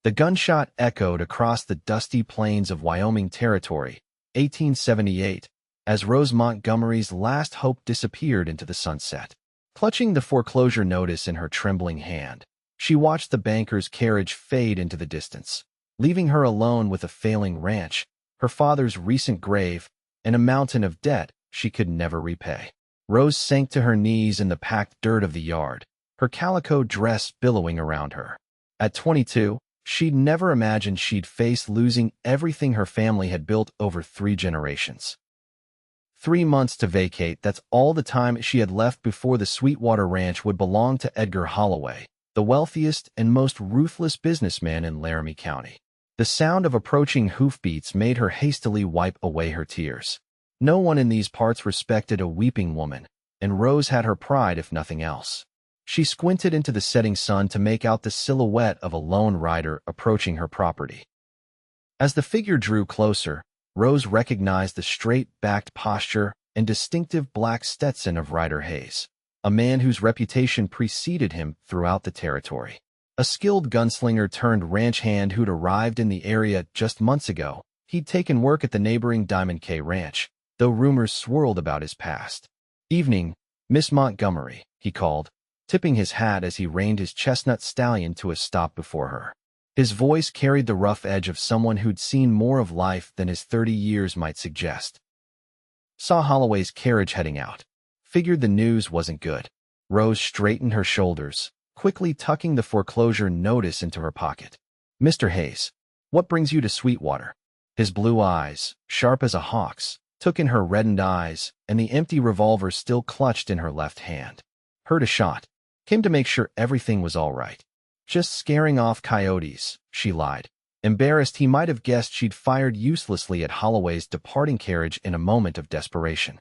The gunshot echoed across the dusty plains of Wyoming Territory, 1878, as Rose Montgomery's last hope disappeared into the sunset. Clutching the foreclosure notice in her trembling hand, she watched the banker's carriage fade into the distance, leaving her alone with a failing ranch, her father's recent grave, and a mountain of debt she could never repay. Rose sank to her knees in the packed dirt of the yard, her calico dress billowing around her. At 22, she'd never imagined she'd face losing everything her family had built over 3 generations. 3 months to vacate, that's all the time she had left before the Sweetwater ranch would belong to Edgar Holloway, the wealthiest and most ruthless businessman in Laramie County. The sound of approaching hoofbeats made her hastily wipe away her tears. No one in these parts respected a weeping woman, and Rose had her pride if nothing else. She squinted into the setting sun to make out the silhouette of a lone rider approaching her property. As the figure drew closer, Rose recognized the straight-backed posture and distinctive black Stetson of Ryder Hayes, a man whose reputation preceded him throughout the territory. A skilled gunslinger turned ranch hand who'd arrived in the area just months ago. He'd taken work at the neighboring Diamond K Ranch, though rumors swirled about his past. "Evening, Miss Montgomery," he called, tipping his hat as he reined his chestnut stallion to a stop before her. His voice carried the rough edge of someone who'd seen more of life than his 30 years might suggest. Saw Holloway's carriage heading out. Figured the news wasn't good. Rose straightened her shoulders, quickly tucking the foreclosure notice into her pocket. "Mr. Hayes, what brings you to Sweetwater?" His blue eyes, sharp as a hawk's, took in her reddened eyes and the empty revolver still clutched in her left hand. "Heard a shot. Came to make sure everything was all right." "Just scaring off coyotes," she lied. Embarrassed, he might have guessed she'd fired uselessly at Holloway's departing carriage in a moment of desperation.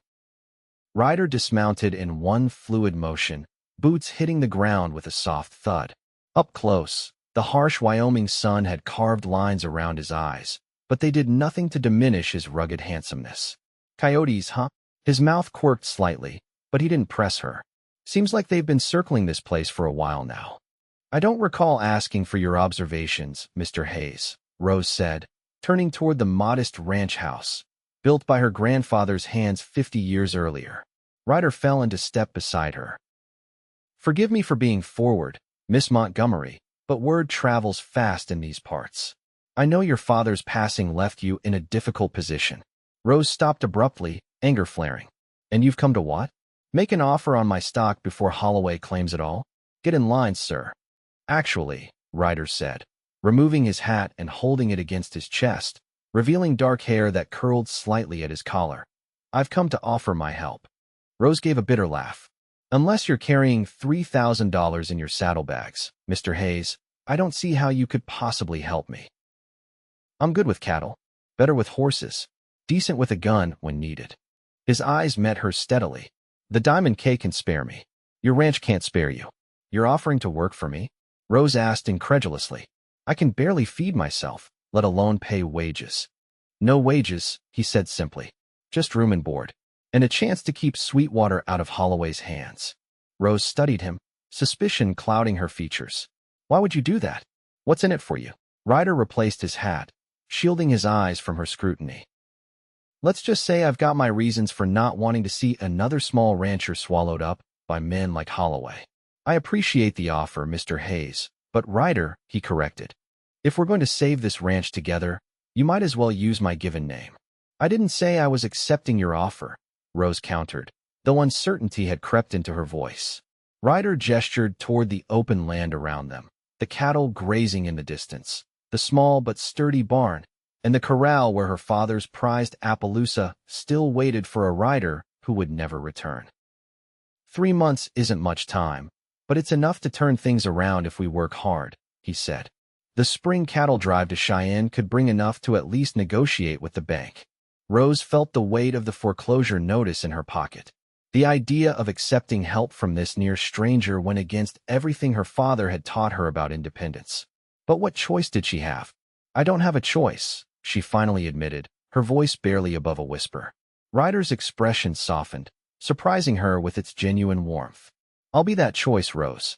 Ryder dismounted in one fluid motion, boots hitting the ground with a soft thud. Up close, the harsh Wyoming sun had carved lines around his eyes, but they did nothing to diminish his rugged handsomeness. "Coyotes, huh?" His mouth quirked slightly, but he didn't press her. "Seems like they've been circling this place for a while now." "I don't recall asking for your observations, Mr. Hayes," Rose said, turning toward the modest ranch house, built by her grandfather's hands 50 years earlier. Ryder fell into step beside her. "Forgive me for being forward, Miss Montgomery, but word travels fast in these parts. I know your father's passing left you in a difficult position." Rose stopped abruptly, anger flaring. "And you've come to what? Make an offer on my stock before Holloway claims it all? Get in line, sir." "Actually," Ryder said, removing his hat and holding it against his chest, revealing dark hair that curled slightly at his collar, "I've come to offer my help." Rose gave a bitter laugh. "Unless you're carrying $3,000 in your saddlebags, Mr. Hayes, I don't see how you could possibly help me." "I'm good with cattle, better with horses, decent with a gun when needed." His eyes met hers steadily. "The Diamond K can spare me. Your ranch can't spare you. You're offering to work for me?" Rose asked incredulously. "I can barely feed myself, let alone pay wages." "No wages," he said simply. "Just room and board. And a chance to keep Sweetwater out of Holloway's hands." Rose studied him, suspicion clouding her features. "Why would you do that? What's in it for you?" Ryder replaced his hat, shielding his eyes from her scrutiny. "Let's just say I've got my reasons for not wanting to see another small rancher swallowed up by men like Holloway." "I appreciate the offer, Mr. Hayes, but Ryder," he corrected. "If we're going to save this ranch together, you might as well use my given name." "I didn't say I was accepting your offer," Rose countered, though uncertainty had crept into her voice. Ryder gestured toward the open land around them, the cattle grazing in the distance, the small but sturdy barn, and the corral where her father's prized Appaloosa still waited for a rider who would never return. 3 months isn't much time, but it's enough to turn things around if we work hard," he said. The spring cattle drive to Cheyenne could bring enough to at least negotiate with the bank. Rose felt the weight of the foreclosure notice in her pocket. The idea of accepting help from this near stranger went against everything her father had taught her about independence. But what choice did she have? "I don't have a choice," she finally admitted, her voice barely above a whisper. Ryder's expression softened, surprising her with its genuine warmth. "I'll be that choice, Rose.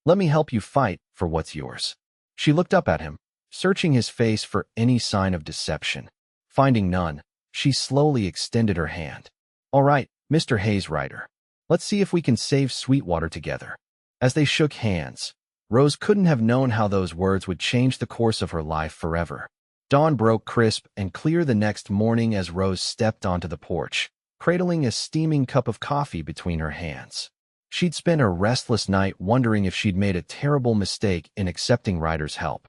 Let me help you fight for what's yours." She looked up at him, searching his face for any sign of deception. Finding none, she slowly extended her hand. "All right, Mr. Hayes, Ryder. Let's see if we can save Sweetwater together." As they shook hands, Rose couldn't have known how those words would change the course of her life forever. Dawn broke crisp and clear the next morning as Rose stepped onto the porch, cradling a steaming cup of coffee between her hands. She'd spent a restless night wondering if she'd made a terrible mistake in accepting Ryder's help.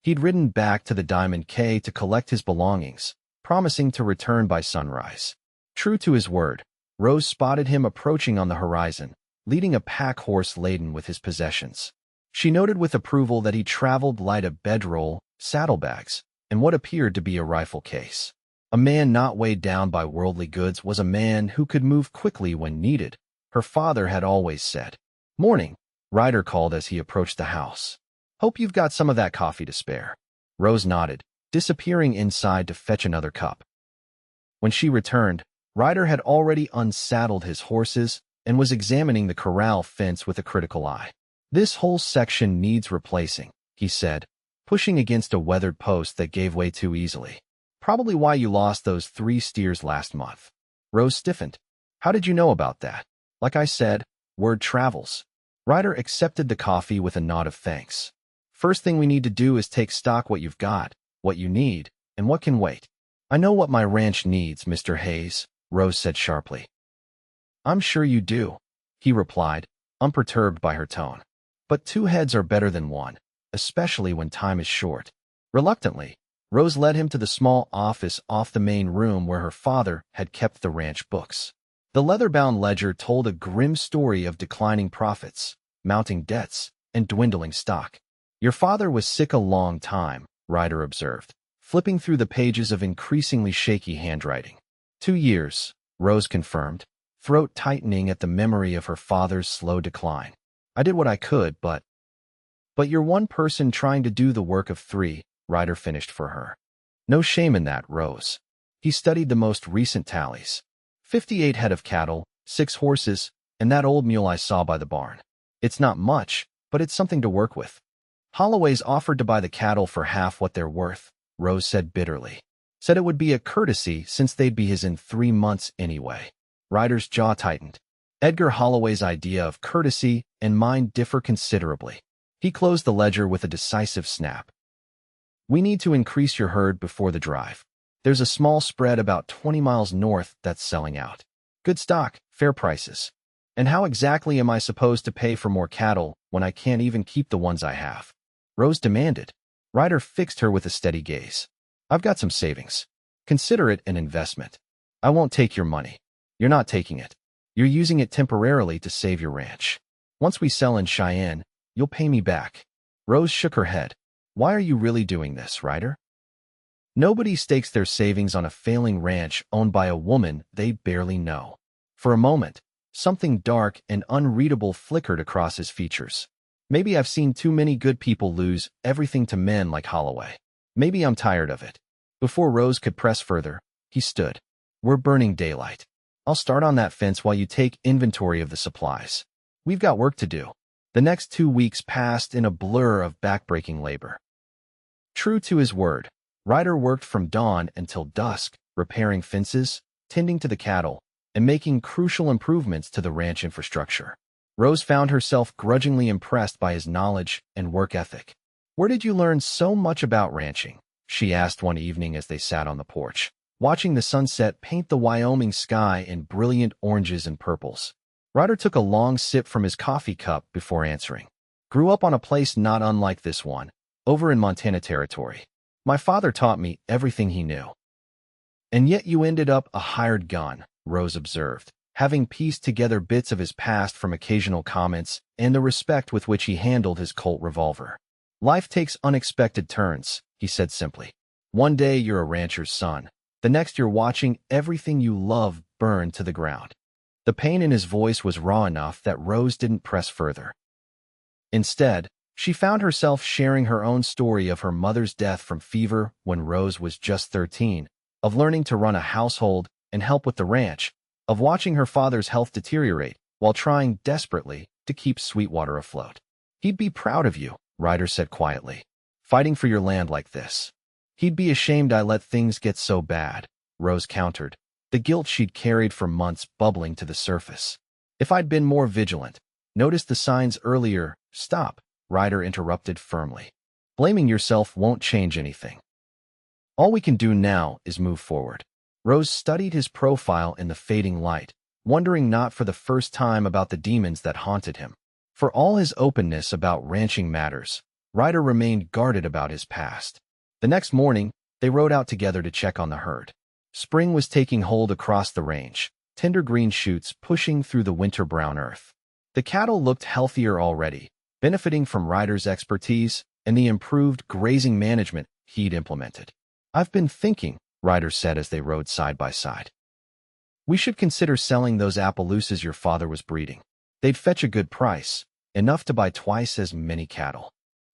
He'd ridden back to the Diamond K to collect his belongings, promising to return by sunrise. True to his word, Rose spotted him approaching on the horizon, leading a pack horse laden with his possessions. She noted with approval that he traveled light a bedroll, saddlebags, and what appeared to be a rifle case. A man not weighed down by worldly goods was a man who could move quickly when needed, her father had always said. "Morning," Ryder called as he approached the house. "Hope you've got some of that coffee to spare." Rose nodded, disappearing inside to fetch another cup. When she returned, Ryder had already unsaddled his horses and was examining the corral fence with a critical eye. "This whole section needs replacing," he said, pushing against a weathered post that gave way too easily. "Probably why you lost those 3 steers last month." Rose stiffened. "How did you know about that?" "Like I said, word travels." Ryder accepted the coffee with a nod of thanks. "First thing we need to do is take stock what you've got, what you need, and what can wait." "I know what my ranch needs, Mr. Hayes," Rose said sharply. "I'm sure you do," he replied, unperturbed by her tone. "But 2 heads are better than 1, especially when time is short." Reluctantly, Rose led him to the small office off the main room where her father had kept the ranch books. The leather-bound ledger told a grim story of declining profits, mounting debts, and dwindling stock. "Your father was sick a long time," Ryder observed, flipping through the pages of increasingly shaky handwriting. 2 years, Rose confirmed, throat tightening at the memory of her father's slow decline. "I did what I could, but you're one person trying to do the work of 3, Ryder finished for her. "No shame in that, Rose." He studied the most recent tallies. 58 head of cattle, 6 horses, and that old mule I saw by the barn. "It's not much, but it's something to work with." "Holloway's offered to buy the cattle for half what they're worth," Rose said bitterly. "Said it would be a courtesy since they'd be his in 3 months anyway." Ryder's jaw tightened. Edgar Holloway's idea of courtesy and mine differ considerably. He closed the ledger with a decisive snap. "We need to increase your herd before the drive. There's a small spread about 20 miles north that's selling out. Good stock, fair prices. And how exactly am I supposed to pay for more cattle when I can't even keep the ones I have?" Rose demanded. Ryder fixed her with a steady gaze. "I've got some savings. Consider it an investment. I won't take your money. You're not taking it. You're using it temporarily to save your ranch. Once we sell in Cheyenne, you'll pay me back." Rose shook her head. "Why are you really doing this, Ryder?" Nobody stakes their savings on a failing ranch owned by a woman they barely know. For a moment, something dark and unreadable flickered across his features. "Maybe I've seen too many good people lose everything to men like Holloway. Maybe I'm tired of it." Before Rose could press further, he stood. "We're burning daylight. I'll start on that fence while you take inventory of the supplies. We've got work to do." The next 2 weeks passed in a blur of backbreaking labor. True to his word, Ryder worked from dawn until dusk, repairing fences, tending to the cattle, and making crucial improvements to the ranch infrastructure. Rose found herself grudgingly impressed by his knowledge and work ethic. "Where did you learn so much about ranching?" she asked one evening as they sat on the porch, watching the sunset paint the Wyoming sky in brilliant oranges and purples. Ryder took a long sip from his coffee cup before answering. "Grew up on a place not unlike this one, over in Montana territory. My father taught me everything he knew." "And yet you ended up a hired gun," Rose observed, having pieced together bits of his past from occasional comments and the respect with which he handled his Colt revolver. "Life takes unexpected turns," he said simply. "One day you're a rancher's son. The next you're watching everything you love burn to the ground." The pain in his voice was raw enough that Rose didn't press further. Instead, she found herself sharing her own story of her mother's death from fever when Rose was just 13, of learning to run a household and help with the ranch, of watching her father's health deteriorate while trying desperately to keep Sweetwater afloat. "He'd be proud of you," Ryder said quietly. Fighting for your land like this. He'd be ashamed I let things get so bad, Rose countered, the guilt she'd carried for months bubbling to the surface. If I'd been more vigilant, noticed the signs earlier. Stop, Ryder interrupted firmly. Blaming yourself won't change anything. All we can do now is move forward. Rose studied his profile in the fading light, wondering not for the first time about the demons that haunted him. For all his openness about ranching matters, Ryder remained guarded about his past. The next morning, they rode out together to check on the herd. Spring was taking hold across the range, tender green shoots pushing through the winter-brown earth. The cattle looked healthier already, benefiting from Ryder's expertise and the improved grazing management he'd implemented. I've been thinking, Ryder said as they rode side by side. We should consider selling those Appaloosas your father was breeding. They'd fetch a good price, enough to buy twice as many cattle.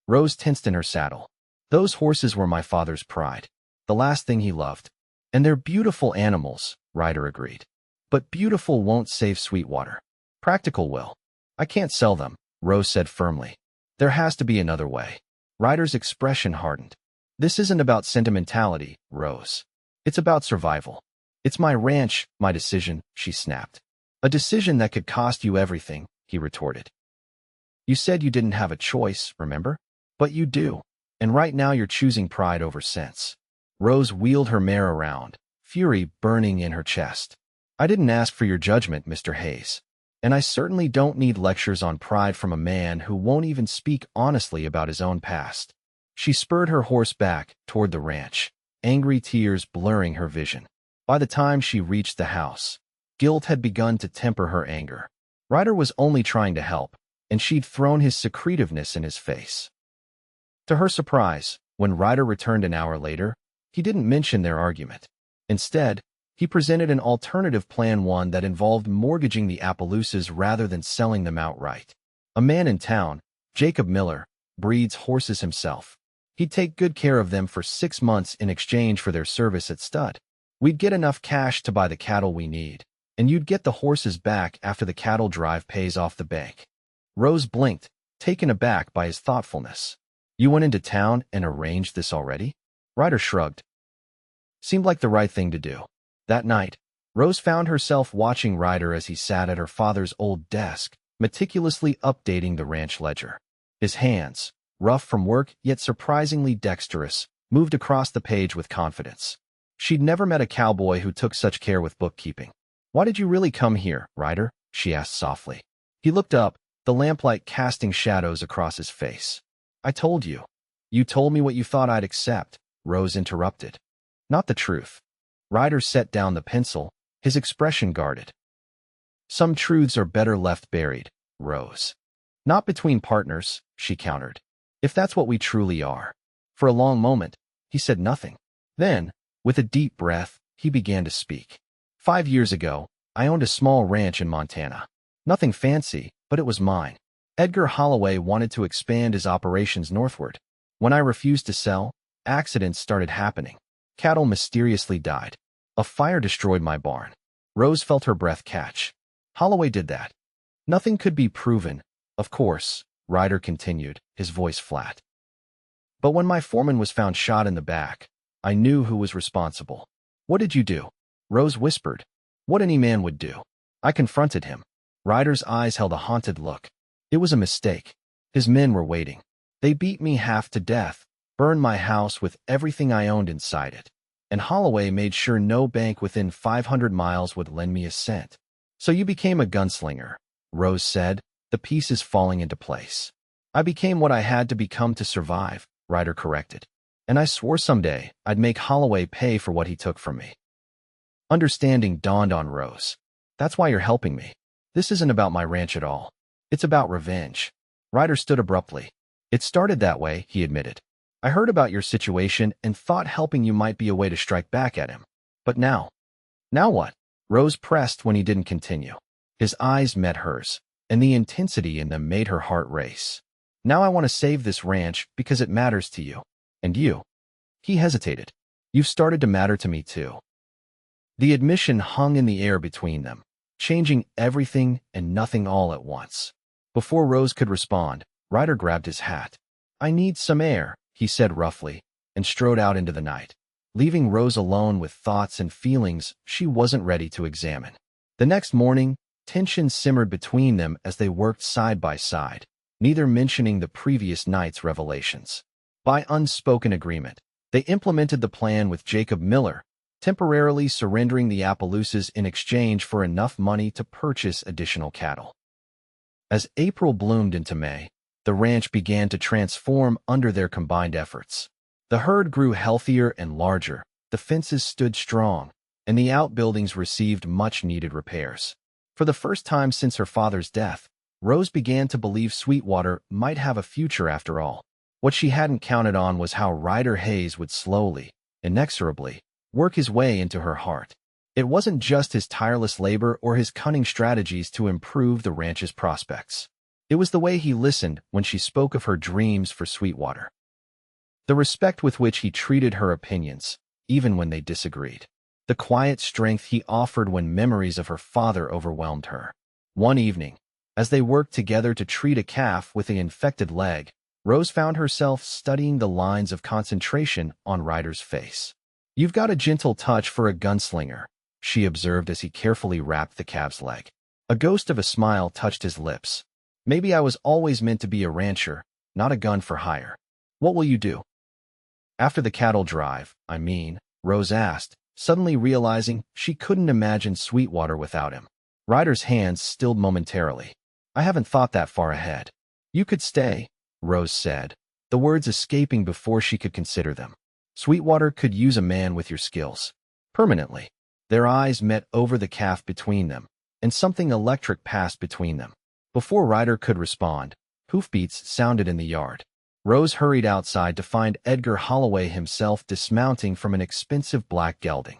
Rose tensed in her saddle. Those horses were my father's pride, the last thing he loved. And they're beautiful animals, Ryder agreed. But beautiful won't save Sweetwater. Practical will. I can't sell them, Rose said firmly. There has to be another way. Ryder's expression hardened. This isn't about sentimentality, Rose. It's about survival. It's my ranch, my decision, she snapped. A decision that could cost you everything, he retorted. You said you didn't have a choice, remember? But you do. And right now you're choosing pride over sense. Rose wheeled her mare around, fury burning in her chest. I didn't ask for your judgment, Mr. Hayes. And I certainly don't need lectures on pride from a man who won't even speak honestly about his own past. She spurred her horse back toward the ranch, angry tears blurring her vision. By the time she reached the house, guilt had begun to temper her anger. Ryder was only trying to help, and she'd thrown his secretiveness in his face. To her surprise, when Ryder returned an hour later, he didn't mention their argument. Instead, he presented an alternative plan, one that involved mortgaging the Appaloosas rather than selling them outright. A man in town, Jacob Miller, breeds horses himself. He'd take good care of them for 6 months in exchange for their service at stud. We'd get enough cash to buy the cattle we need, and you'd get the horses back after the cattle drive pays off the bank. Rose blinked, taken aback by his thoughtfulness. You went into town and arranged this already? Ryder shrugged. Seemed like the right thing to do. That night, Rose found herself watching Ryder as he sat at her father's old desk, meticulously updating the ranch ledger. His hands, rough from work yet surprisingly dexterous, moved across the page with confidence. She'd never met a cowboy who took such care with bookkeeping. Why did you really come here, Ryder? She asked softly. He looked up, the lamplight casting shadows across his face. I told you. You told me what you thought I'd accept, Rose interrupted. Not the truth. Ryder set down the pencil, his expression guarded. Some truths are better left buried, Rose. Not between partners, she countered. If that's what we truly are. For a long moment, he said nothing. Then, with a deep breath, he began to speak. 5 years ago, I owned a small ranch in Montana. Nothing fancy, but it was mine. Edgar Holloway wanted to expand his operations northward. When I refused to sell, accidents started happening. Cattle mysteriously died. A fire destroyed my barn. Rose felt her breath catch. Holloway did that. Nothing could be proven, of course, Ryder continued, his voice flat. But when my foreman was found shot in the back, I knew who was responsible. What did you do? Rose whispered. What any man would do. I confronted him. Ryder's eyes held a haunted look. It was a mistake. His men were waiting. They beat me half to death, burned my house with everything I owned inside it. And Holloway made sure no bank within 500 miles would lend me a cent. So you became a gunslinger, Rose said, the pieces falling into place. I became what I had to become to survive, Ryder corrected. And I swore someday I'd make Holloway pay for what he took from me. Understanding dawned on Rose. That's why you're helping me. This isn't about my ranch at all. It's about revenge. Ryder stood abruptly. It started that way, he admitted. I heard about your situation and thought helping you might be a way to strike back at him. But now? Now what? Rose pressed when he didn't continue. His eyes met hers, and the intensity in them made her heart race. Now I want to save this ranch because it matters to you. And you. He hesitated. You've started to matter to me too. The admission hung in the air between them, changing everything and nothing all at once. Before Rose could respond, Ryder grabbed his hat. "I need some air," he said roughly, and strode out into the night, leaving Rose alone with thoughts and feelings she wasn't ready to examine. The next morning, tension simmered between them as they worked side by side, neither mentioning the previous night's revelations. By unspoken agreement, they implemented the plan with Jacob Miller, temporarily surrendering the Appaloosas in exchange for enough money to purchase additional cattle. As April bloomed into May, the ranch began to transform under their combined efforts. The herd grew healthier and larger, the fences stood strong, and the outbuildings received much-needed repairs. For the first time since her father's death, Rose began to believe Sweetwater might have a future after all. What she hadn't counted on was how Ryder Hayes would slowly, inexorably, work his way into her heart. It wasn't just his tireless labor or his cunning strategies to improve the ranch's prospects. It was the way he listened when she spoke of her dreams for Sweetwater. The respect with which he treated her opinions, even when they disagreed. The quiet strength he offered when memories of her father overwhelmed her. One evening, as they worked together to treat a calf with an infected leg, Rose found herself studying the lines of concentration on Ryder's face. "You've got a gentle touch for a gunslinger," she observed as he carefully wrapped the calf's leg. A ghost of a smile touched his lips. "Maybe I was always meant to be a rancher, not a gun for hire. What will you do?" "After the cattle drive, I mean," Rose asked, suddenly realizing she couldn't imagine Sweetwater without him. Ryder's hands stilled momentarily. "I haven't thought that far ahead." "You could stay," Rose said, the words escaping before she could consider them. "Sweetwater could use a man with your skills. Permanently." Their eyes met over the calf between them, and something electric passed between them. Before Ryder could respond, hoofbeats sounded in the yard. Rose hurried outside to find Edgar Holloway himself dismounting from an expensive black gelding.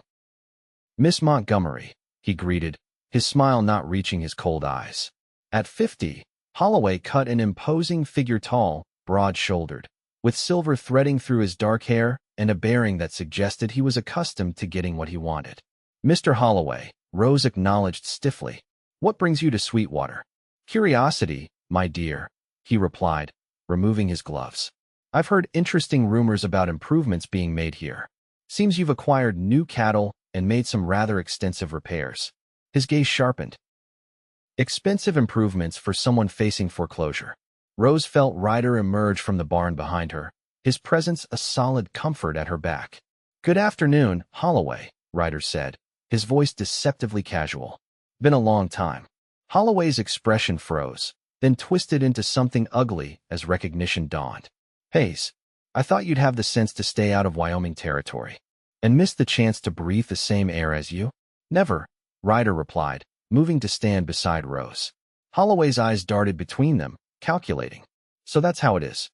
"Miss Montgomery," he greeted, his smile not reaching his cold eyes. At 50, Holloway cut an imposing figure, tall, broad-shouldered, with silver threading through his dark hair and a bearing that suggested he was accustomed to getting what he wanted. "Mr. Holloway," Rose acknowledged stiffly. "What brings you to Sweetwater?" "Curiosity, my dear," he replied, removing his gloves. "I've heard interesting rumors about improvements being made here. Seems you've acquired new cattle and made some rather extensive repairs." His gaze sharpened. Expensive improvements for someone facing foreclosure. Rose felt Ryder emerge from the barn behind her, his presence a solid comfort at her back. "Good afternoon, Holloway," Ryder said, his voice deceptively casual. "Been a long time." Holloway's expression froze, then twisted into something ugly as recognition dawned. "Hayes, I thought you'd have the sense to stay out of Wyoming territory and miss the chance to breathe the same air as you." "Never," Ryder replied, moving to stand beside Rose. Holloway's eyes darted between them, calculating. "So that's how it is.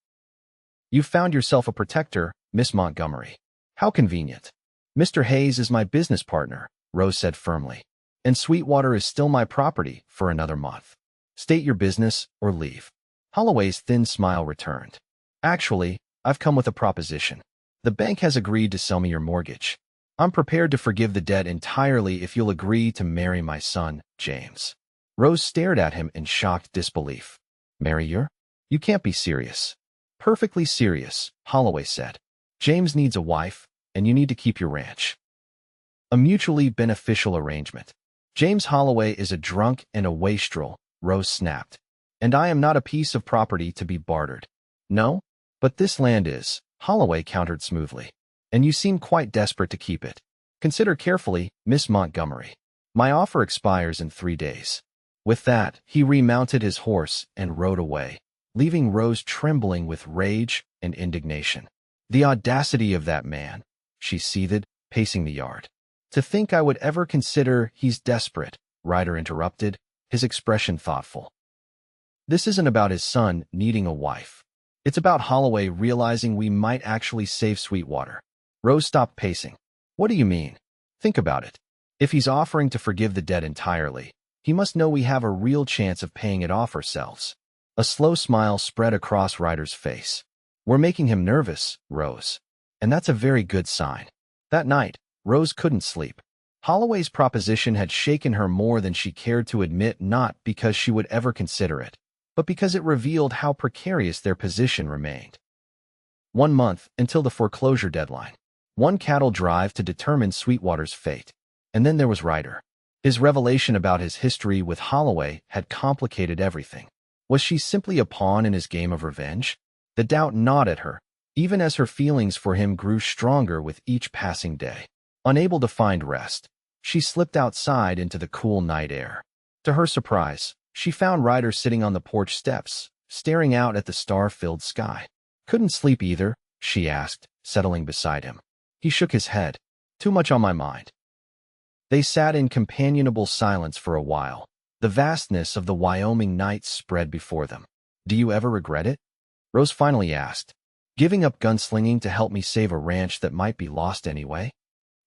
You've found yourself a protector, Miss Montgomery. How convenient." "Mr. Hayes is my business partner," Rose said firmly, "and Sweetwater is still my property for another month. State your business or leave." Holloway's thin smile returned. "Actually, I've come with a proposition. The bank has agreed to sell me your mortgage. I'm prepared to forgive the debt entirely if you'll agree to marry my son, James." Rose stared at him in shocked disbelief. "Marry your? You can't be serious." "Perfectly serious," Holloway said. "James needs a wife, and you need to keep your ranch. A mutually beneficial arrangement." "James Holloway is a drunk and a wastrel," Rose snapped. "And I am not a piece of property to be bartered." "No? But this land is," Holloway countered smoothly. "And you seem quite desperate to keep it. Consider carefully, Miss Montgomery. My offer expires in 3 days." With that, he remounted his horse and rode away, leaving Rose trembling with rage and indignation. "The audacity of that man," she seethed, pacing the yard. "To think I would ever consider he's desperate," Ryder interrupted, his expression thoughtful. "This isn't about his son needing a wife. It's about Holloway realizing we might actually save Sweetwater." Rose stopped pacing. "What do you mean? Think about it. If he's offering to forgive the debt entirely, he must know we have a real chance of paying it off ourselves." A slow smile spread across Ryder's face. "We're making him nervous, Rose. And that's a very good sign." That night, Rose couldn't sleep. Holloway's proposition had shaken her more than she cared to admit, not because she would ever consider it, but because it revealed how precarious their position remained. 1 month until the foreclosure deadline. One cattle drive to determine Sweetwater's fate. And then there was Ryder. His revelation about his history with Holloway had complicated everything. Was she simply a pawn in his game of revenge? The doubt gnawed at her, even as her feelings for him grew stronger with each passing day. Unable to find rest, she slipped outside into the cool night air. To her surprise, she found Ryder sitting on the porch steps, staring out at the star-filled sky. "Couldn't sleep either?" she asked, settling beside him. He shook his head. "Too much on my mind." They sat in companionable silence for a while. The vastness of the Wyoming night spread before them. "Do you ever regret it?" Rose finally asked. "Giving up gunslinging to help me save a ranch that might be lost anyway?"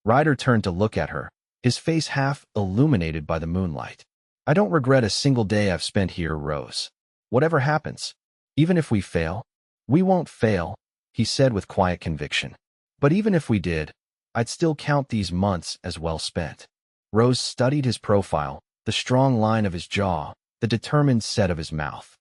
Ryder turned to look at her, his face half illuminated by the moonlight. "I don't regret a single day I've spent here, Rose. Whatever happens, even if we fail, we won't fail," he said with quiet conviction. "But even if we did, I'd still count these months as well spent." Rose studied his profile, the strong line of his jaw, the determined set of his mouth.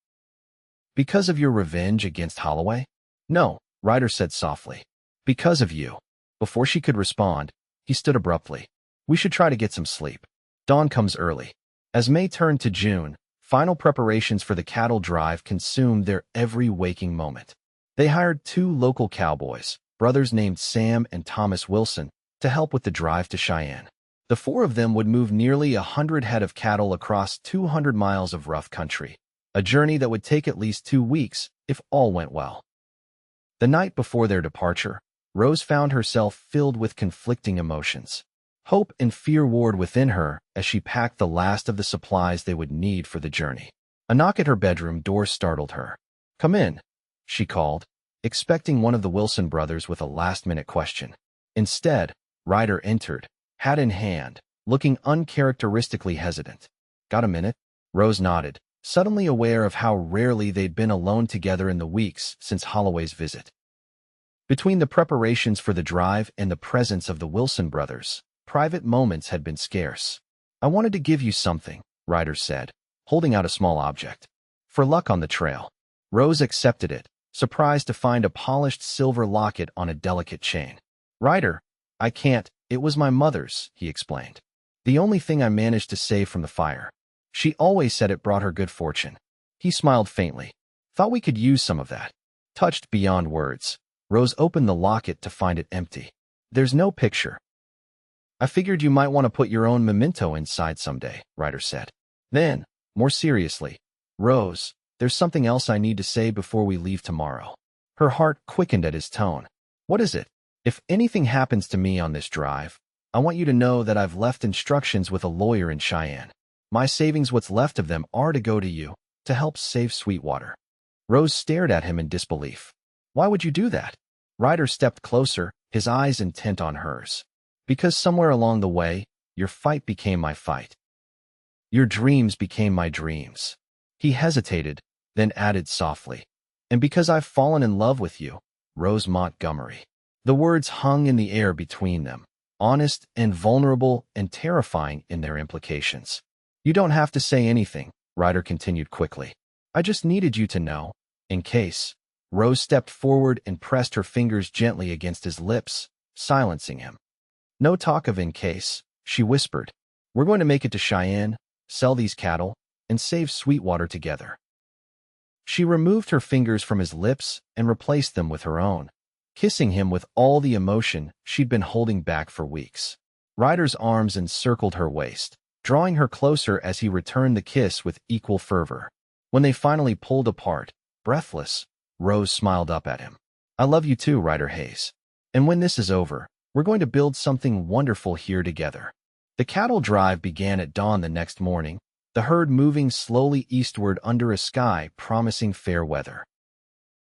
"Because of your revenge against Holloway?" "No," Ryder said softly. "Because of you." Before she could respond, he stood abruptly. "We should try to get some sleep. Dawn comes early." As May turned to June, final preparations for the cattle drive consumed their every waking moment. They hired 2 local cowboys, brothers named Sam and Thomas Wilson, to help with the drive to Cheyenne. The 4 of them would move nearly 100 head of cattle across 200 miles of rough country, a journey that would take at least 2 weeks if all went well. The night before their departure, Rose found herself filled with conflicting emotions. Hope and fear warred within her as she packed the last of the supplies they would need for the journey. A knock at her bedroom door startled her. "Come in," she called, expecting one of the Wilson brothers with a last-minute question. Instead, Ryder entered, hat in hand, looking uncharacteristically hesitant. "Got a minute?" Rose nodded, suddenly aware of how rarely they'd been alone together in the weeks since Holloway's visit. Between the preparations for the drive and the presence of the Wilson brothers, private moments had been scarce. "I wanted to give you something," Ryder said, holding out a small object. "For luck on the trail." Rose accepted it, surprised to find a polished silver locket on a delicate chain. "Ryder, I can't. It was my mother's," he explained. "The only thing I managed to save from the fire. She always said it brought her good fortune." He smiled faintly. "Thought we could use some of that." Touched beyond words, Rose opened the locket to find it empty. "There's no picture." "I figured you might want to put your own memento inside someday," Ryder said. Then, more seriously, "Rose, there's something else I need to say before we leave tomorrow." Her heart quickened at his tone. "What is it?" "If anything happens to me on this drive, I want you to know that I've left instructions with a lawyer in Cheyenne. My savings, what's left of them, are to go to you, to help save Sweetwater." Rose stared at him in disbelief. "Why would you do that?" Ryder stepped closer, his eyes intent on hers. "Because somewhere along the way, your fight became my fight. Your dreams became my dreams." He hesitated, then added softly, "And because I've fallen in love with you, Rose Montgomery." The words hung in the air between them, honest and vulnerable and terrifying in their implications. "You don't have to say anything," Ryder continued quickly. "I just needed you to know, in case." Rose stepped forward and pressed her fingers gently against his lips, silencing him. "No talk of in case," she whispered. "We're going to make it to Cheyenne, sell these cattle, and save Sweetwater together." She removed her fingers from his lips and replaced them with her own, kissing him with all the emotion she'd been holding back for weeks. Ryder's arms encircled her waist, drawing her closer as he returned the kiss with equal fervor. When they finally pulled apart, breathless, Rose smiled up at him. "I love you too, Ryder Hayes. And when this is over, we're going to build something wonderful here together." The cattle drive began at dawn the next morning, the herd moving slowly eastward under a sky promising fair weather.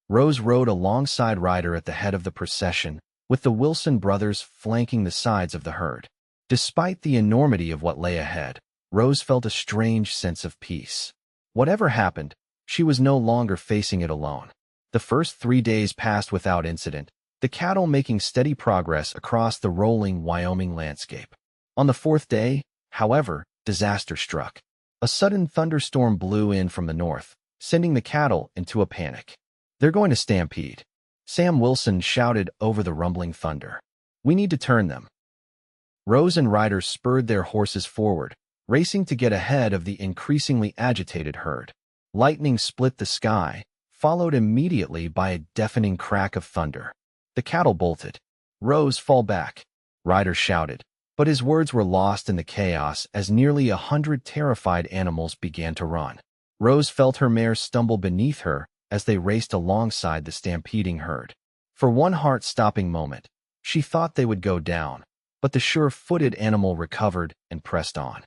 Rose rode alongside Ryder at the head of the procession, with the Wilson brothers flanking the sides of the herd. Despite the enormity of what lay ahead, Rose felt a strange sense of peace. Whatever happened, she was no longer facing it alone. The first 3 days passed without incident, the cattle making steady progress across the rolling Wyoming landscape. On the 4th day, however, disaster struck. A sudden thunderstorm blew in from the north, sending the cattle into a panic. "They're going to stampede," Sam Wilson shouted over the rumbling thunder. "We need to turn them." Rose and Ryder spurred their horses forward, racing to get ahead of the increasingly agitated herd. Lightning split the sky, followed immediately by a deafening crack of thunder. The cattle bolted. "Rose, fall back," Ryder shouted, but his words were lost in the chaos as nearly 100 terrified animals began to run. Rose felt her mare stumble beneath her as they raced alongside the stampeding herd. For one heart-stopping moment, she thought they would go down, but the sure-footed animal recovered and pressed on.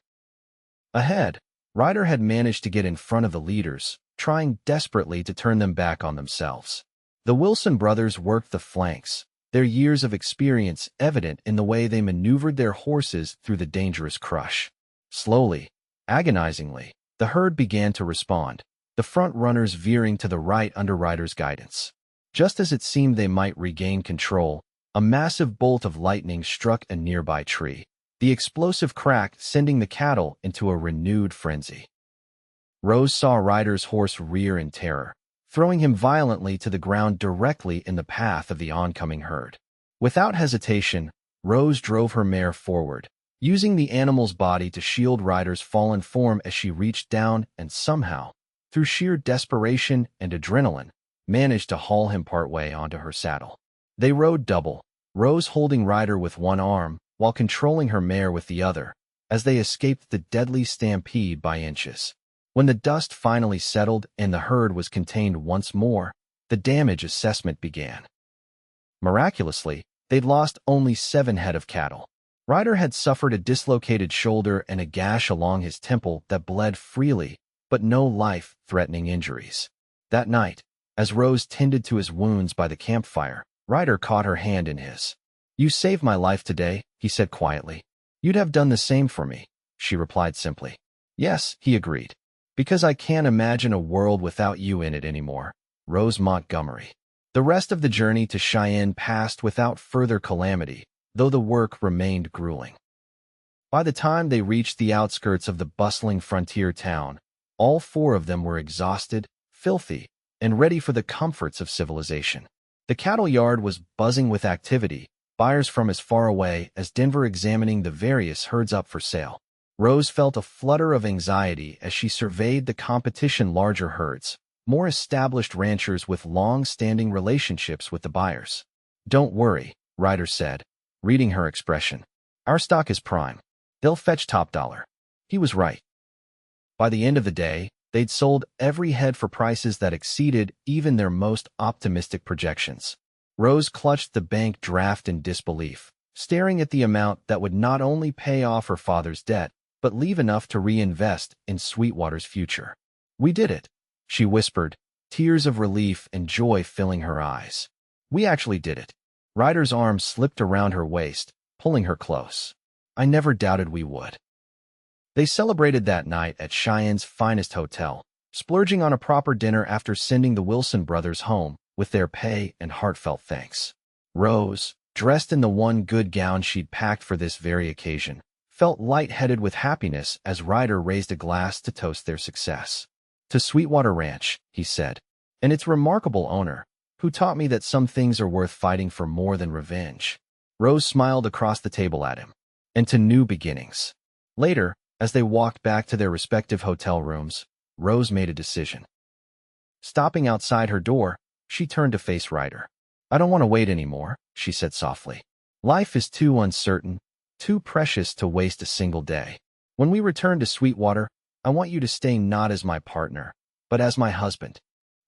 Ahead, Ryder had managed to get in front of the leaders, trying desperately to turn them back on themselves. The Wilson brothers worked the flanks, their years of experience evident in the way they maneuvered their horses through the dangerous crush. Slowly, agonizingly, the herd began to respond, the front runners veering to the right under Ryder's guidance. Just as it seemed they might regain control, a massive bolt of lightning struck a nearby tree, the explosive crack sending the cattle into a renewed frenzy. Rose saw Ryder's horse rear in terror, throwing him violently to the ground directly in the path of the oncoming herd. Without hesitation, Rose drove her mare forward, using the animal's body to shield Ryder's fallen form as she reached down and somehow, through sheer desperation and adrenaline, managed to haul him partway onto her saddle. They rode double, Rose holding Ryder with one arm while controlling her mare with the other, as they escaped the deadly stampede by inches. When the dust finally settled and the herd was contained once more, the damage assessment began. Miraculously, they'd lost only 7 head of cattle. Ryder had suffered a dislocated shoulder and a gash along his temple that bled freely, but no life-threatening injuries. That night, as Rose tended to his wounds by the campfire, Ryder caught her hand in his. "You saved my life today," he said quietly. "You'd have done the same for me," she replied simply. "Yes," he agreed. "Because I can't imagine a world without you in it anymore." Rose Montgomery. The rest of the journey to Cheyenne passed without further calamity, though the work remained grueling. By the time they reached the outskirts of the bustling frontier town, all 4 of them were exhausted, filthy, and ready for the comforts of civilization. The cattle yard was buzzing with activity, buyers from as far away as Denver examining the various herds up for sale. Rose felt a flutter of anxiety as she surveyed the competition larger herds, more established ranchers with long-standing relationships with the buyers. "Don't worry," Ryder said, reading her expression. "Our stock is prime. They'll fetch top dollar." He was right. By the end of the day, they'd sold every head for prices that exceeded even their most optimistic projections. Rose clutched the bank draft in disbelief, staring at the amount that would not only pay off her father's debt, but leave enough to reinvest in Sweetwater's future. "We did it," she whispered, tears of relief and joy filling her eyes. "We actually did it." Ryder's arm slipped around her waist, pulling her close. "I never doubted we would." They celebrated that night at Cheyenne's finest hotel, splurging on a proper dinner after sending the Wilson brothers home with their pay and heartfelt thanks. Rose, dressed in the one good gown she'd packed for this very occasion, felt lightheaded with happiness as Ryder raised a glass to toast their success. "To Sweetwater Ranch," he said, "and its remarkable owner, who taught me that some things are worth fighting for more than revenge." Rose smiled across the table at him. "And to new beginnings." Later, as they walked back to their respective hotel rooms, Rose made a decision. Stopping outside her door, she turned to face Ryder. "I don't want to wait anymore," she said softly. "Life is too uncertain, too precious to waste a single day. When we return to Sweetwater, I want you to stay not as my partner, but as my husband."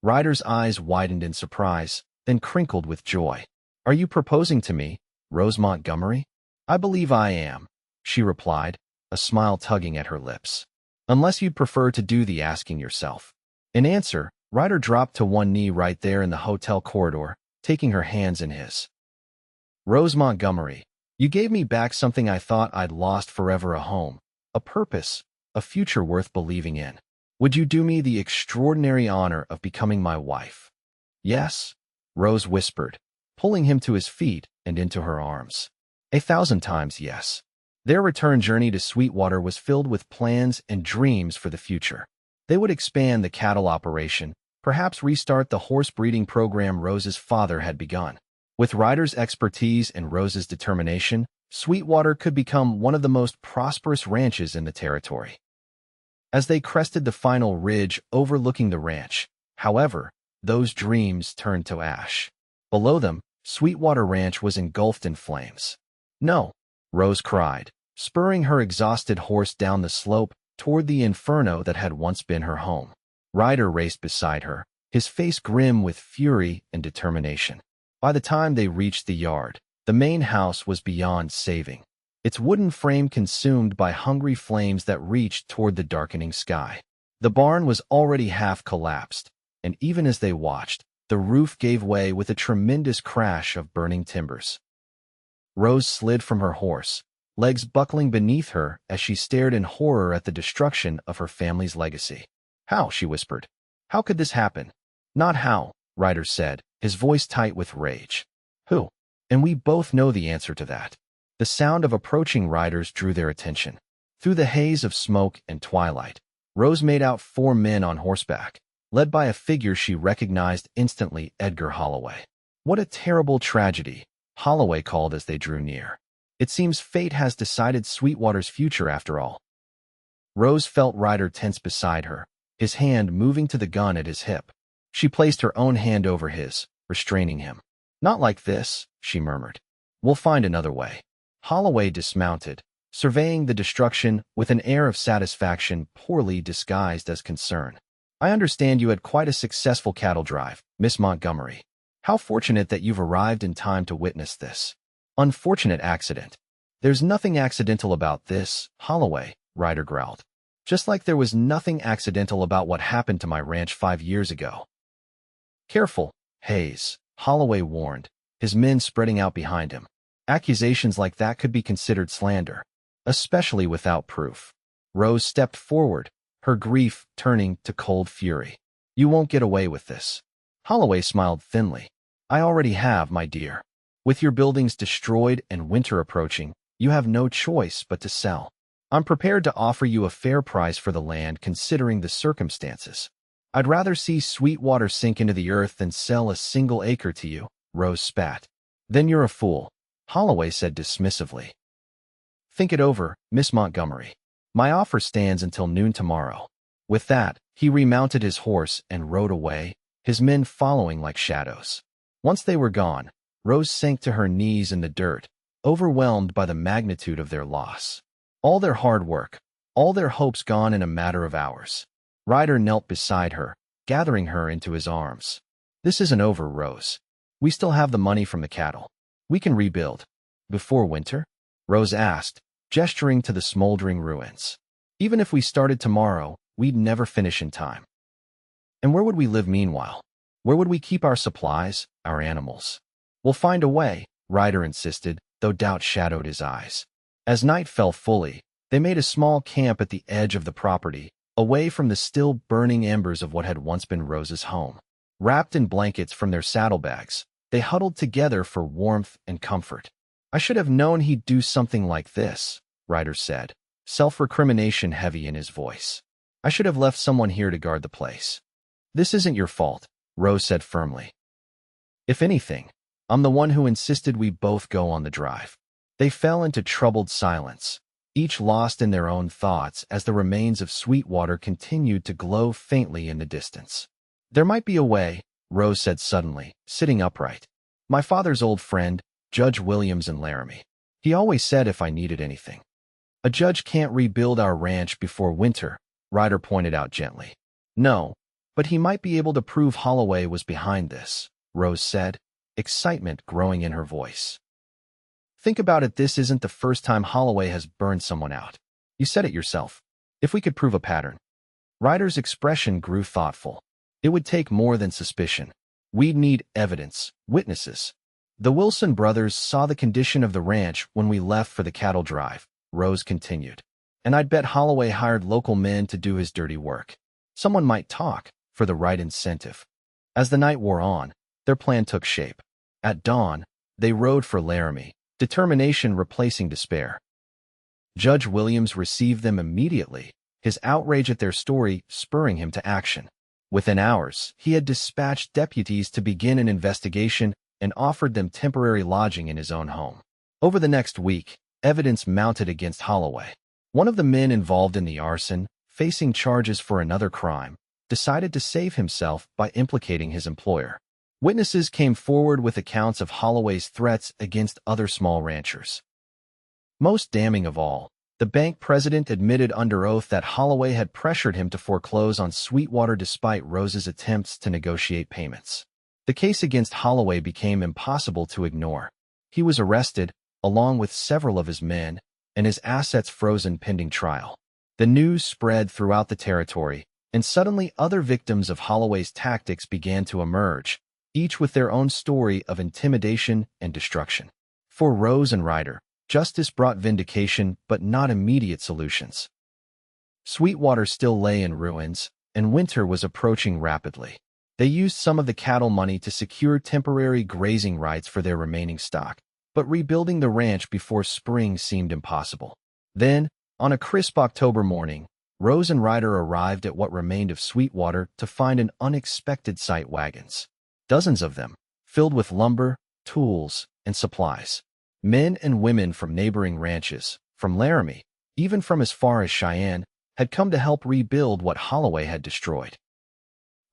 Ryder's eyes widened in surprise, then crinkled with joy. "Are you proposing to me, Rose Montgomery?" "I believe I am," she replied, a smile tugging at her lips. "Unless you'd prefer to do the asking yourself." In answer, Ryder dropped to one knee right there in the hotel corridor, taking her hands in his. "Rose Montgomery, you gave me back something I thought I'd lost forever: a home, a purpose, a future worth believing in. Would you do me the extraordinary honor of becoming my wife?" "Yes," Rose whispered, pulling him to his feet and into her arms. 1,000 times yes. Their return journey to Sweetwater was filled with plans and dreams for the future. They would expand the cattle operation, perhaps restart the horse breeding program Rose's father had begun. With Ryder's expertise and Rose's determination, Sweetwater could become one of the most prosperous ranches in the territory. As they crested the final ridge overlooking the ranch, however, those dreams turned to ash. Below them, Sweetwater Ranch was engulfed in flames. "No!" Rose cried, spurring her exhausted horse down the slope toward the inferno that had once been her home. Ryder raced beside her, his face grim with fury and determination. By the time they reached the yard, the main house was beyond saving, its wooden frame consumed by hungry flames that reached toward the darkening sky. The barn was already half collapsed, and even as they watched, the roof gave way with a tremendous crash of burning timbers. Rose slid from her horse, legs buckling beneath her as she stared in horror at the destruction of her family's legacy. "How?" she whispered. "How could this happen?" "Not how," Ryder said, his voice tight with rage. "Who?" "And we both know the answer to that." The sound of approaching riders drew their attention. Through the haze of smoke and twilight, Rose made out 4 men on horseback, led by a figure she recognized instantly: Edgar Holloway. "What a terrible tragedy," Holloway called as they drew near. "It seems fate has decided Sweetwater's future after all." Rose felt Ryder tense beside her, his hand moving to the gun at his hip. She placed her own hand over his, restraining him. "Not like this," she murmured. "We'll find another way." Holloway dismounted, surveying the destruction with an air of satisfaction poorly disguised as concern. "I understand you had quite a successful cattle drive, Miss Montgomery. How fortunate that you've arrived in time to witness this." "Unfortunate accident." "There's nothing accidental about this, Holloway," Ryder growled. "Just like there was nothing accidental about what happened to my ranch 5 years ago." "Careful, Hayes," Holloway warned, his men spreading out behind him. "Accusations like that could be considered slander, especially without proof." Rose stepped forward, her grief turning to cold fury. "You won't get away with this." Holloway smiled thinly. "I already have, my dear. With your buildings destroyed and winter approaching, you have no choice but to sell. I'm prepared to offer you a fair price for the land considering the circumstances." "I'd rather see Sweetwater sink into the earth than sell a single acre to you," Rose spat. "Then you're a fool," Holloway said dismissively. "Think it over, Miss Montgomery. My offer stands until noon tomorrow." With that, he remounted his horse and rode away, his men following like shadows. Once they were gone, Rose sank to her knees in the dirt, overwhelmed by the magnitude of their loss. All their hard work, all their hopes gone in a matter of hours. Ryder knelt beside her, gathering her into his arms. "This isn't over, Rose. We still have the money from the cattle. We can rebuild." "Before winter?" Rose asked, gesturing to the smoldering ruins. "Even if we started tomorrow, we'd never finish in time." "And where would we live meanwhile? Where would we keep our supplies, our animals?" "We'll find a way," Ryder insisted, though doubt shadowed his eyes. As night fell fully, they made a small camp at the edge of the property, away from the still burning embers of what had once been Rose's home. Wrapped in blankets from their saddlebags, they huddled together for warmth and comfort. "I should have known he'd do something like this," Ryder said, self-recrimination heavy in his voice. "I should have left someone here to guard the place." "This isn't your fault," Rose said firmly. "If anything, I'm the one who insisted we both go on the drive." They fell into troubled silence, each lost in their own thoughts as the remains of Sweetwater continued to glow faintly in the distance. "There might be a way," Rose said suddenly, sitting upright. "My father's old friend, Judge Williams in Laramie. He always said if I needed anything." "A judge can't rebuild our ranch before winter," Ryder pointed out gently. "No, but he might be able to prove Holloway was behind this," Rose said, excitement growing in her voice. "Think about it, this isn't the first time Holloway has burned someone out. You said it yourself. If we could prove a pattern." Ryder's expression grew thoughtful. "It would take more than suspicion. We'd need evidence, witnesses." "The Wilson brothers saw the condition of the ranch when we left for the cattle drive," Rose continued. "And I'd bet Holloway hired local men to do his dirty work. Someone might talk, for the right incentive." As the night wore on, their plan took shape. At dawn, they rode for Laramie, determination replacing despair. Judge Williams received them immediately, his outrage at their story spurring him to action. Within hours, he had dispatched deputies to begin an investigation and offered them temporary lodging in his own home. Over the next week, evidence mounted against Holloway. One of the men involved in the arson, facing charges for another crime, decided to save himself by implicating his employer. Witnesses came forward with accounts of Holloway's threats against other small ranchers. Most damning of all, the bank president admitted under oath that Holloway had pressured him to foreclose on Sweetwater despite Rose's attempts to negotiate payments. The case against Holloway became impossible to ignore. He was arrested, along with several of his men, and his assets frozen pending trial. The news spread throughout the territory, and suddenly other victims of Holloway's tactics began to emerge, each with their own story of intimidation and destruction. For Rose and Ryder, justice brought vindication but not immediate solutions. Sweetwater still lay in ruins, and winter was approaching rapidly. They used some of the cattle money to secure temporary grazing rights for their remaining stock, but rebuilding the ranch before spring seemed impossible. Then, on a crisp October morning, Rose and Ryder arrived at what remained of Sweetwater to find an unexpected sight: wagons. Dozens of them, filled with lumber, tools, and supplies. Men and women from neighboring ranches, from Laramie, even from as far as Cheyenne, had come to help rebuild what Holloway had destroyed.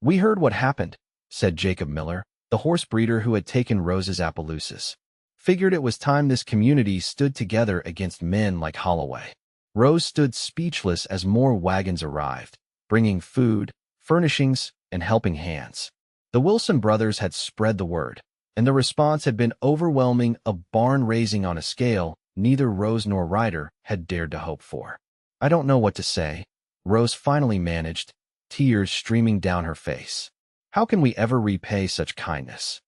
"We heard what happened," said Jacob Miller, the horse breeder who had taken Rose's Appaloosas. "Figured it was time this community stood together against men like Holloway." Rose stood speechless as more wagons arrived, bringing food, furnishings, and helping hands. The Wilson brothers had spread the word, and the response had been overwhelming, a barn-raising on a scale neither Rose nor Ryder had dared to hope for. "I don't know what to say," Rose finally managed, tears streaming down her face. "How can we ever repay such kindness?"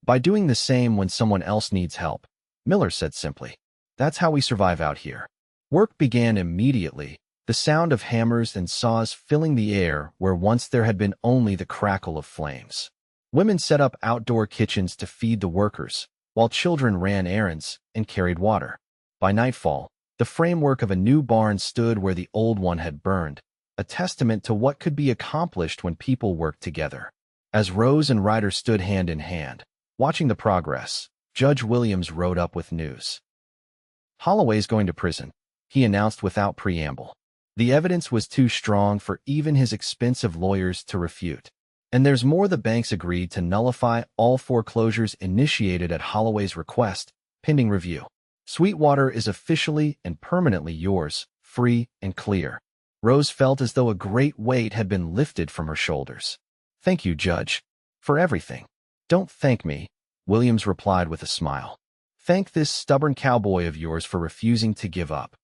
"By doing the same when someone else needs help," Miller said simply. "That's how we survive out here." Work began immediately, the sound of hammers and saws filling the air where once there had been only the crackle of flames. Women set up outdoor kitchens to feed the workers, while children ran errands and carried water. By nightfall, the framework of a new barn stood where the old one had burned, a testament to what could be accomplished when people worked together. As Rose and Ryder stood hand in hand, watching the progress, Judge Williams rode up with news. "Holloway's going to prison," he announced without preamble. The evidence was too strong for even his expensive lawyers to refute. And there's more: the banks agreed to nullify all foreclosures initiated at Holloway's request, pending review. Sweetwater is officially and permanently yours, free and clear. Rose felt as though a great weight had been lifted from her shoulders. "Thank you, Judge, for everything." "Don't thank me," Williams replied with a smile. "Thank this stubborn cowboy of yours for refusing to give up."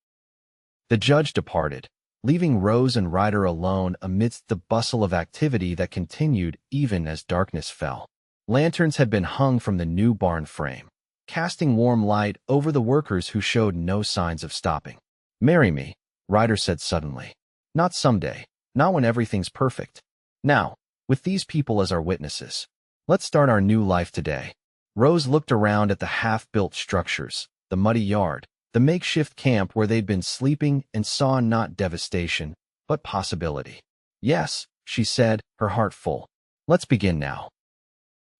The judge departed, leaving Rose and Ryder alone amidst the bustle of activity that continued even as darkness fell. Lanterns had been hung from the new barn frame, casting warm light over the workers who showed no signs of stopping. "Marry me," Ryder said suddenly. "Not someday, not when everything's perfect. Now, with these people as our witnesses. Let's start our new life today." Rose looked around at the half-built structures, the muddy yard, the makeshift camp where they'd been sleeping, and saw not devastation, but possibility. "Yes," she said, her heart full. "Let's begin now."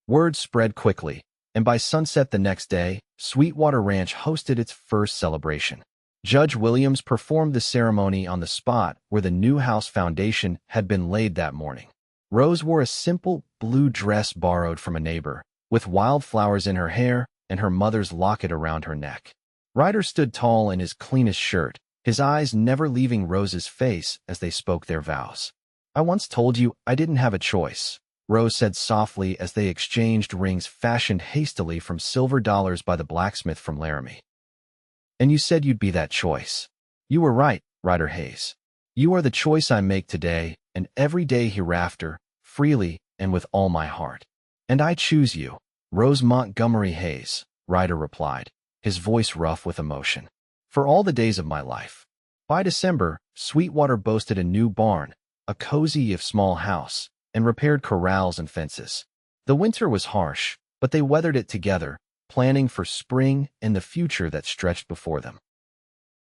Word spread quickly, and by sunset the next day, Sweetwater Ranch hosted its first celebration. Judge Williams performed the ceremony on the spot where the new house foundation had been laid that morning. Rose wore a simple blue dress borrowed from a neighbor, with wildflowers in her hair and her mother's locket around her neck. Ryder stood tall in his cleanest shirt, his eyes never leaving Rose's face as they spoke their vows. "I once told you I didn't have a choice," Rose said softly as they exchanged rings fashioned hastily from silver dollars by the blacksmith from Laramie. "And you said you'd be that choice." "You were right, Ryder Hayes. You are the choice I make today and every day hereafter, freely and with all my heart." "And I choose you, Rose Montgomery Hayes," Ryder replied, his voice rough with emotion, "for all the days of my life." By December, Sweetwater boasted a new barn, a cozy if small house, and repaired corrals and fences. The winter was harsh, but they weathered it together, planning for spring and the future that stretched before them.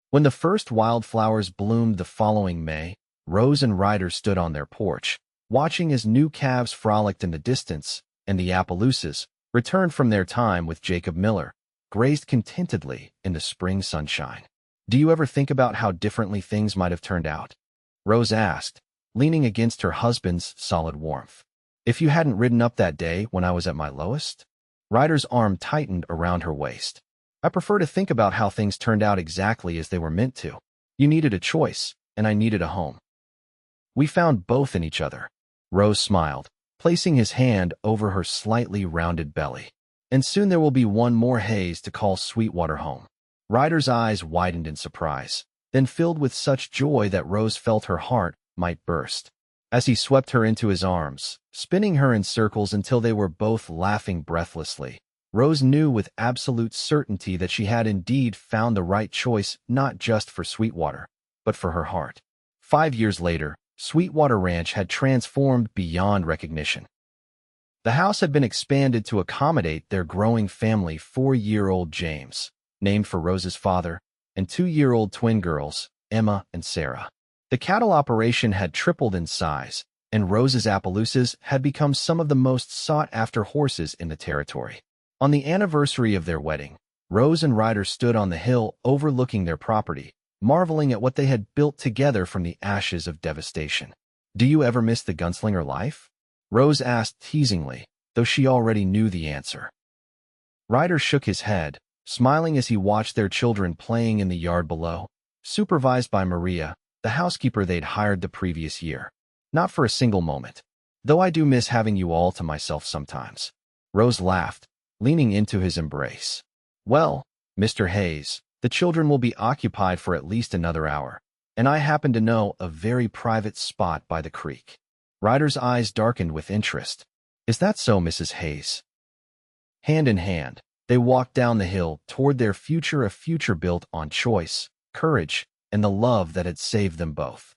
When the first wildflowers bloomed the following May, Rose and Ryder stood on their porch, watching as new calves frolicked in the distance, and the Appaloosas, returned from their time with Jacob Miller, grazed contentedly in the spring sunshine. Do you ever think about how differently things might have turned out? Rose asked, leaning against her husband's solid warmth. If you hadn't ridden up that day when I was at my lowest? Ryder's arm tightened around her waist. I prefer to think about how things turned out exactly as they were meant to. You needed a choice, and I needed a home. We found both in each other. Rose smiled, placing his hand over her slightly rounded belly. And soon there will be one more Hayes to call Sweetwater home. Ryder's eyes widened in surprise, then filled with such joy that Rose felt her heart might burst. As he swept her into his arms, spinning her in circles until they were both laughing breathlessly, Rose knew with absolute certainty that she had indeed found the right choice not just for Sweetwater, but for her heart. 5 years later, Sweetwater Ranch had transformed beyond recognition. The house had been expanded to accommodate their growing family 4-year-old James, named for Rose's father, and 2-year-old twin girls, Emma and Sarah. The cattle operation had tripled in size, and Rose's Appaloosas had become some of the most sought-after horses in the territory. On the anniversary of their wedding, Rose and Ryder stood on the hill overlooking their property, marveling at what they had built together from the ashes of devastation. Do you ever miss the gunslinger life? Rose asked teasingly, though she already knew the answer. Ryder shook his head, smiling as he watched their children playing in the yard below, supervised by Maria, the housekeeper they'd hired the previous year. Not for a single moment. Though I do miss having you all to myself sometimes. Rose laughed, leaning into his embrace. Well, Mr. Hayes, the children will be occupied for at least another hour, and I happen to know a very private spot by the creek. Ryder's eyes darkened with interest. Is that so, Mrs. Hayes? Hand in hand, they walked down the hill toward their future, a future built on choice, courage, and the love that had saved them both.